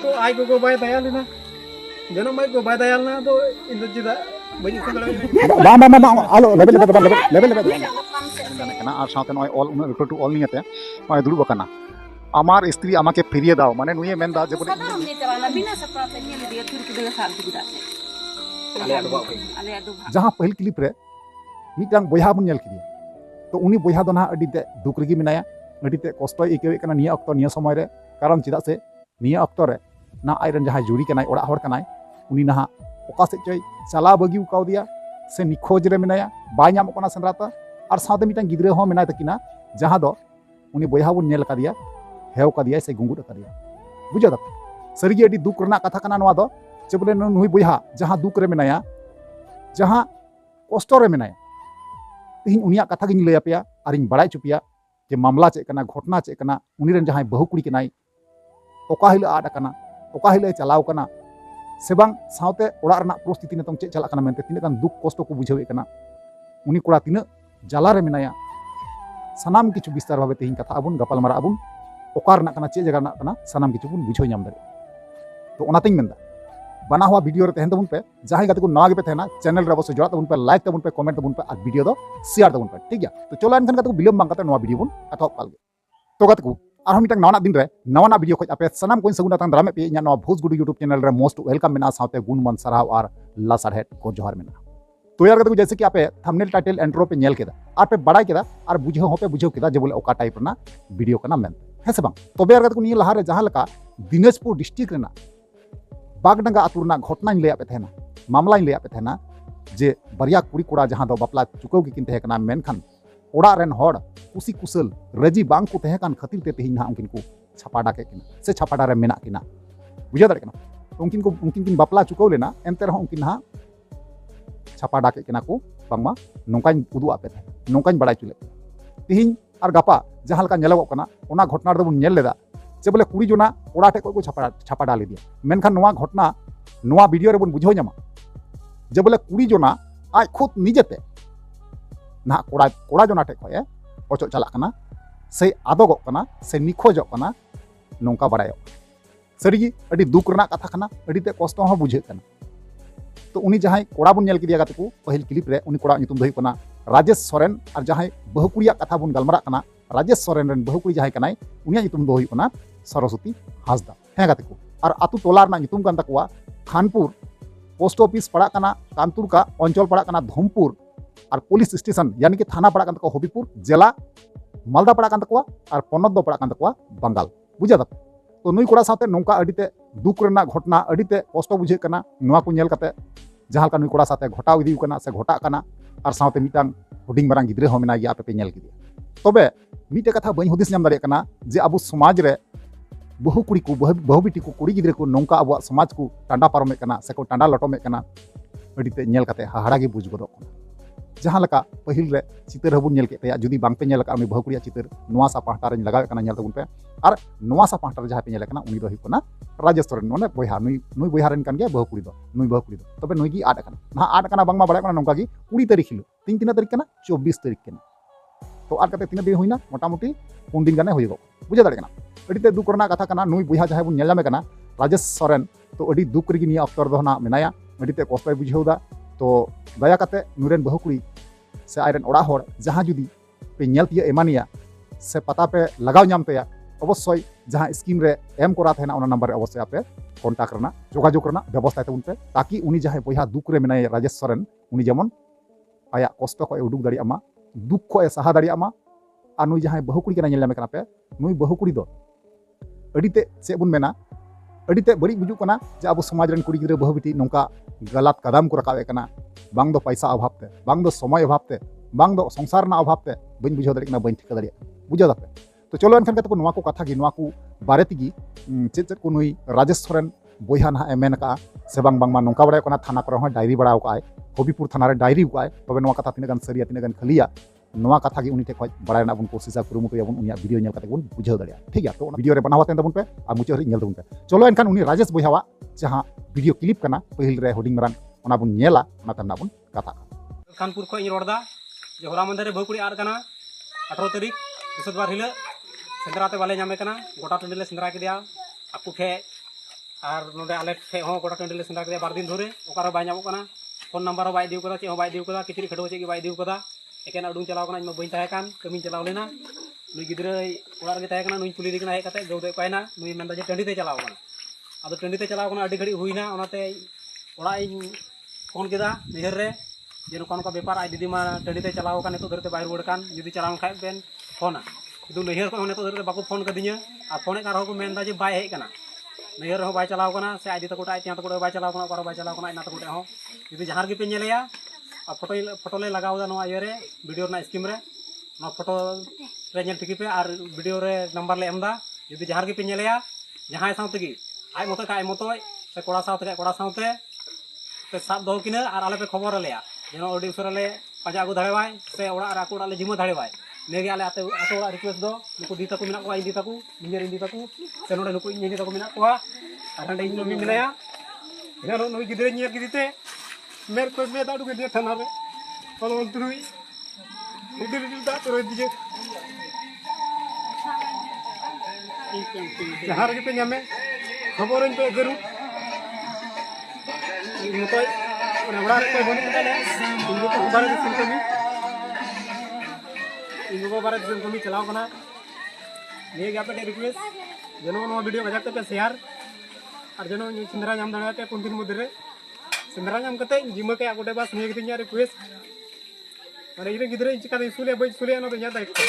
तो आई को बाय दया लेना जनम माई को बाय दया लेना तो इन चिदा बनी से bang alo level kana ar saute noy all una refer to all niyate noy duru bakana amar istri amake firiye dao mane nuye menda je bole jaha pahil clip re mitang boyha bun nyel kidiya to uni boyha do na adi te duk rigi minaya adi te kosto ikewe kana niya okto niya somoy re karon chida se niya okto re na airen jaha juri kanai ora hor kanai uni na oka se choy chala bagi ukau dia se nikhoj re minaya bai nyam kona senrata ar saute mitang gidre ho menai takina jaha do uni boyha bun nyel kadiya hew kadiya se gungut kadiya bujha da sarigi adi duk rena katha kana noa do je bole nui boyha jaha duk re menaya jaha kosto re menaya तिहिन उनिया कथा गिन लय आपया arene बड़ाई चुपिया जे मामला चे कना घटना चे कना उनी रेन जहां बहु कुड़ी केनाई ओका हिल आड कना ओका हिल चलाव कना सेबांग साउते ओड़ा रना परिस्थिति नेतों चे चला कना मेनते तिने दुख कष्ट को बुझावे कना उनी कोड़ा तिना जाला रे मेनाया सनाम किछु विस्तार भावे तिहिन कथा अबुन गपाल मारा अबुन ओका रना कना चे जगह रना कना सनाम किछु बुन बुझाव नाम दारे तो ओनातिन मेनदा बना हुआ वीडियो रे तहन तबुन पे जहां गाते को नागे पे थेना चैनल रे अवश्य जोड़ा तबुन पे लाइक तबुन पे कमेंट तबुन पे और वीडियो दो शेयर तबुन पे ठीक गया तो चलो एनखान गाते को बिलम बांग गाते नवा वीडियो बुन अथॉप काल गे तो गाते को आरो मिटक नवा दिन रे नवा वीडियो खoj आपे सनाम कोइन सगुना तांग द्रामे पे इन्या नवा भोज गुडू यूट्यूब चैनल रे मोस्ट वेलकम मेना साथे गुण मन सराव और लासार हेड को जोहार मेना तो यार गाते को जैसे कि आपे थंबनेल टाइटल इंट्रो पे नेल केदा आपे बड़ाई केदा और बुझो हो पे बुझो केदा जे बोले ओका टाइप रना वीडियो कना मेन है से बांग तो यार गाते को निया लहा रे जहां लका दिनाजपुर डिस्ट्रिक्ट रेना बागडंगा आतुरना घटना लैया पे थेना मामला लैया पे थेना जे बरिया कुड़ी कोड़ा जहां दो बापला चुकौ की किन तहेकना मेनखान ओड़ा रेन होड़ कुसी कुशल रजी बांग को तहेकान खातिर ते तेहिन उनकिन को छापाडा के किना से छापाडा रे मेना किना बुझा दरे किना उनकिन किन बापला चुकौ लेना एनते रह उनकिन हा छापाडा के किना को बांगमा नोंकान उदु आपे थे नोंकान बड़ाई चुले तेहिन और गापा जहां लका नेलगो कना ओना घटना रे बुन नेल लेदा जे बोले कुड़ी जना ओड़ा ठे को छापा डाले दिया मेनखान नवा घटना नवा वीडियो रे बन बुझो ᱧᱟᱢᱟ जे बोले कुड़ी जना आज खुद निजेते ना कोड़ा जना ठे खय ओचो चला कना से आदोगो कना से निखोजो कना नोंका बड़ायो सरीगी अडी दुख रना कथा कना अडी ते कष्ट हो बुझे कना तो उनी जहां कोड़ा बुन नेल किदिया गाते को पहिल क्लिप रे उनी कोड़ा नितुम दहि कना राजेश सोरेन और जहां बहुकुड़िया कथा बुन गलमरा कना राजेश सोरेन रेन बहुकुड़ी जहां कनाय उनिया नितुम दो कना सरस्वती हासदा है गाते को और आतु टोला रना नितुम कान तकवा खानपुर पोस्ट ऑफिस पड़ा कना कानपुर का अंचल पड़ा कना धमपुर और पुलिस स्टेशन यानी कि थाना पड़ा कन हबीपुर जिला मालदा पड़ा कन तकवा और पनत दो पड़ा कन तकवा बंगाल बुझा दा तो नुई कोड़ा साथे नोंका अडिते दुख रेना घटना अडिते कष्ट बुझे कना नोवा को नेल काते जहां का नुई कोड़ा साथे घटाव इदी कना से घटा कना और साथे मिटांग हुडिंग मारांग गिद्रे हो मेना या पे नेल किदिया तबे मिटे कथा बई हुदिस नाम दारे कना जे अबु समाज रे बहु कुड़ी को बहु बिटी को कुड़ी गिद्रे को नौका अब समाज को टांडा पारमे कना से को टांडा लटोमे कना अडिते नेल काते हाहाड़ा गे बुझ गदो जहां लका पहिल रे चितर हबुन नेल केते जुदी बांग पे नेल का बहु कुड़िया चितर नोवा सा पाहटा रे लगावे कना नेल तबुन पे और नोवा सा पाहटा रे जहां पे नेल कना उनी दो हिकना राजेश सोरेन नोने बोयहा नुई बोयहा रेन कान गया बहु कुड़ी दो तबे नुई गी आड कना ना आड कना बांगमा बड़ाय कना नौका गी 20 तारीख हिलो तीन तीन तारीख कना 24 तारीख कना तो आर कते तीन दिन होइना मोटामुटी 4 दिन गाने होइगो बुझा दाड़े कना अडिते दुख रना कथा कना नुई बुझा जहां बुन नेलामे कना राजेश सोरेन तो अडी दुख रगी निया अक्तर दो ना मेनाया अडिते कष्टय बुझाउदा तो दया कते नुरेन बहुकुड़ी से आयरन ओड़ा होड़ जहां जुदी पे नेल तिया एमानिया से पता पे लगाव नाम तया अवश्य जहां स्कीम रे एम करा थेना ओना नंबर अवश्य आपे कांटेक्ट करना जोगाजोग करना व्यवस्था तबुन पे ताकि उनी जहां बुझा दुख रे मेनाया राजेश सोरेन उनी जेमन आया कष्ट को उडुक दाड़ी आमा दुख को सहा दाड़ी आमा आ नुई जहां बहुकुड़ी कना नेल नामे कना पे नुई बहुकुड़ी दो अडिते से बुन मेना अडिते बड़ी बुझु कना जे अब समाज रन कुड़ी गिद्रे बहु बिटी नोंका गलत कदम को रकावे कना बांग दो पैसा अभाव ते बांग दो समय अभाव ते बांग दो संसार ना अभाव ते बइन बुझाव दाड़ी कना बइन ठिका दाड़ी बुझा दापे तो चलो एनखान कते को नोवा को कथा गी नोवा को बारे तिगी चेत को नुई राजेश सोरेन बोयहा ना एमेन का से बांग बांग मा नोंका बड़ाय कना थाना को रह डायरी बड़ाव का हबीपुर थाना रे डायरी का तबे नोवा कथा तिने गान सरिया तिने गान खलिया नोवा कथा गी उनी ठे खoj बड़ाय ना बुन कोशिशा कुरुमुटु याबुन उनिया वीडियो नेल कते बुन बुझाव दाड़ी ठीक है तो वीडियो रे बनावा तेन तबुन पे आ मुचे हरि नेल तबुन पे चलो एनखान उनी राजेश बोयहावा जहां वीडियो क्लिप कना पहिल रे होडिंग मरान ओना बुन नेला ओना तन बुन कथा खानपुर खoj इन रोडदा जे होला मंदरे बहुकुड़ी आर कना 18 तारीख बृहस्पतिवार हिला सेंद्राते बाले नामे कना गोटा टंडीले सेंद्रा किदिया आकु ठे और नोडे आले ठे हो गोटा टंडी ले सेंदा के बार दिन धरे ओकारो बाय नामो कना फोन नंबर हो बाय दिउ कदा चे हो बाय दिउ कदा किचरी खडो चे बाय दिउ कदा एकेन अडुं चलाव कना इमा बइन ताहे कान कमी चलाव लेना नुई गिद्रे ओड़ा गे ताहे कना नुई कुली दिकना हे कते गौदे पायना नुई मेंदा जे टंडी ते चलाव कना आदो टंडी ते चलाव कना अडी घड़ी हुइना ओनाते ओड़ा इन फोन केदा निहर रे जे नोका नोका बेपार आइ दीदी मा टंडी ते चलाव कान तो धरते बाय रुवाड़ कान जदी चलाव खाय बेन फोना किदु नहियर को नेतो धरते बाको फोन कदिnya आ फोन कार हो को मेंदा जे बाय हे कना नहर हो बाय चलाव कना से आदि तको आइ त्या तको बाय चलाव कना ओकारो बाय चलाव कना इना तको हो जदी जहार गे पे नेलेया आ फोटो ले लगाव दा नोआ ये रे वीडियो ना स्कीम रे ना फोटो रे नेल टिकी पे और वीडियो रे नंबर ले एमदा जदी जहार गे पे नेलेया जहाय साउते गी आइ मतो का आइ मतो से कोड़ा साउते पे साब दो किना और आले पे खबर लेया जेनो ओडी उसरा ले पाजा आगु धाड़ेवाय से ओड़ा राको ओड़ा ले जिमो धाड़ेवाय नेगे आले आते ओड़ा रिक्वेस्ट दो नुको दी ताकू मिना को इंदी ताकू निजेर इंदी ताकू से नोडे नुको इंदी ताकू मिना को आरांडे इन मी मिनाया जेनो नुई गिदरे नियर गिदिते मेर को मे दाडू के दे थाना रे कोलो तुरुई इदिर दा तोरे दिजे जहार के पे ᱧᱟᱢᱮ खबरन पे जरूर ᱱᱤᱛᱚᱜ ᱚᱱᱟ ᱚᱲᱟᱜ ᱨᱮ ᱵᱚᱱ ᱠᱟᱫᱟᱞᱮ ᱤᱧ ᱠᱚ ᱵᱟᱨᱮ ᱫᱤᱥᱚᱢ ᱠᱟᱹᱢᱤ ᱤᱧ ᱠᱚ ᱵᱟᱨᱮ ᱫᱤᱥᱚᱢ ᱠᱟᱹᱢᱤ ᱪᱟᱞᱟᱣ ᱠᱟᱱᱟ ᱱᱤᱭᱟᱹ ᱜᱮ ᱟᱯᱮ ᱨᱤᱠᱩᱭᱮᱥᱴ ᱡᱮᱱᱚ ᱱᱚᱣᱟ ᱵᱷᱤᱰᱤᱭᱳ ᱠᱟᱡᱟᱠ ᱛᱮᱯᱮ ᱥᱮᱭᱟᱨ ᱟᱨ ᱡᱮᱱᱚ ᱥᱤᱸᱫᱽᱨᱟ ᱧᱟᱢ ᱫᱟᱲᱮᱭᱟᱯᱮ 5 ᱫᱤᱱ ᱢᱚᱫᱽᱫᱷᱮ ᱨᱮ ᱥᱤᱸᱫᱽᱨᱟ ᱧᱟᱢ ᱠᱟᱛᱮ ᱡᱤᱢᱟᱹ ᱠᱮ ᱟᱜᱚᱴᱮ ᱵᱟᱥ ᱱᱤᱭᱟᱹ ᱜᱮ ᱤᱧᱟᱹᱜ ᱨᱤᱠᱩᱭᱮᱥᱴ ᱢᱟᱱᱮ ᱤᱧ ᱜᱤᱫᱽᱨᱟᱹ ᱤᱧ ᱪᱤᱠᱟ ᱤᱥᱩᱞᱮ ᱵᱟᱹᱧ ᱤᱥᱩᱞᱮ ᱚᱱᱟ ᱫᱚ ᱤᱧᱟᱹᱜ ᱫᱟᱭᱤᱛᱛᱚ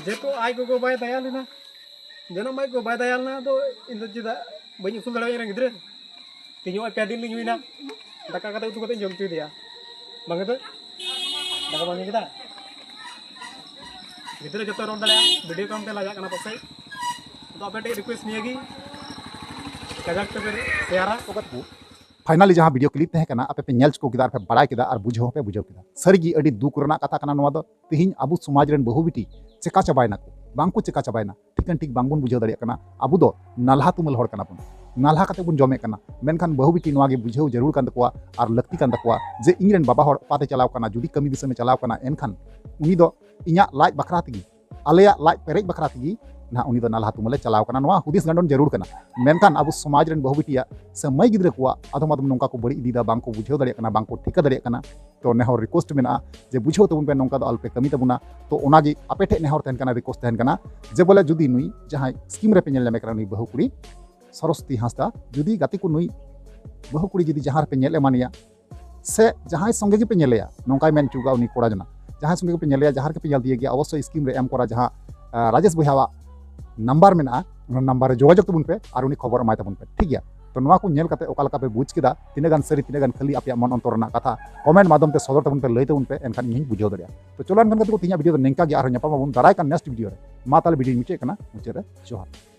ᱡᱮᱛᱚ ᱟᱡ ᱜᱚᱜᱚ ᱵᱟᱭ ᱫᱟᱭᱟ ᱞᱮᱱᱟ ᱡᱮᱱᱚ ᱢᱟᱭ ᱜᱚ ᱵᱟᱭ ᱫᱟᱭᱟ ᱞᱮᱱᱟ ᱫᱚ ᱤᱧ ᱫᱚ ᱪᱮᱫᱟᱜ ᱵᱟᱹᱧ ᱤᱥᱩᱞ ᱫᱟᱲᱮᱭᱟᱜ ᱜᱤᱫᱽᱨᱟᱹ ᱛᱤᱧᱚᱜ 5 ᱫᱤᱱ ᱞᱤᱧ ᱦᱩᱭᱱᱟ दाका कते उतु कते जम चुई दिया बांगे तो दाका बांगे किदा गिदरे जतो रोड दले वीडियो कॉल पे लाजा कना पसे तो आपे रिक्वेस्ट नियगी कजाक पे शेयर ओकत को फाइनली जहां वीडियो क्लिप तहे कना आपे पे नेल को किदार पे बड़ाय किदा और बुझो पे बुझो किदा सरगी अडी दुख रना कथा कना नवा दो तिहिन अबु समाज रेन बहु बिटी चेका चबायना को बांको चेका चबायना ठिकन ठीक बांगबुन बुझो दाड़िया कना अबु दो नालहा तुमल हड़ कना बन नालहा कते बुन जमे कना मेनखान बहु बिटी नवा गे बुझो जरूर कान तकवा और लक्ति कान तकवा जे इंग्रेन बाबा हड़ पाते चलाव कना जुडी कमी दिसम में चलाव कना एनखान उनी दो इया लाज बखरा तगी आलेया लाज पेरेज बखरा तगी ना उनी दो नालहा तुमले चलाव कना नवा हुदिस गंडन जरूर कना मेनखान अबु समाज रेन बहु बिटिया से मई गिद्रे कुआ अदम अदम नोंका को बड़ी इदीदा बांको बुझो दाड़िया कना बांको ठिका दाड़िया कना तो नेहर रिक्वेस्ट मेना जे बुझो तबुन पे नोंका दो अल्पे कमी तबुना तो ओनागी आपे ठे नेहर तहन कना रिक्वेस्ट तहन कना जे बोले जुदी नुई जहां स्कीम रे पे नेल लेमे कना नुई बहु कुड़ी सरस्वती हांसदा जुदी गाती को नुई बहु कुड़ी जुदी जहां पे नेल एमानिया से जहां संगे के पे नेलया नोंका मेन चुगा उनी कोड़ा जना जहां संगे पे नेलया जहां के पे नेल दिए गया अवश्य स्कीम रे एम कोरा जहां राजेश भैयावा नंबर मेना नंबर जोगाजोग तबुन पे और उनी खबर माय तबुन पे ठीक गया तो नवा को नेल कते ओका लका पे बुझ किदा तिने गान सरी तिने गान खाली आपया मन अंतर ना कथा कमेंट माध्यम ते सदर तबुन पे लई तबुन पे एनखान इन बुझो दरिया तो चलो एनखान कते को तिया वीडियो नेंका गया और नेपा माबुन दाराय कान नेक्स्ट वीडियो रे मा ताले वीडियो मुचे कना मुचे रे जोहार।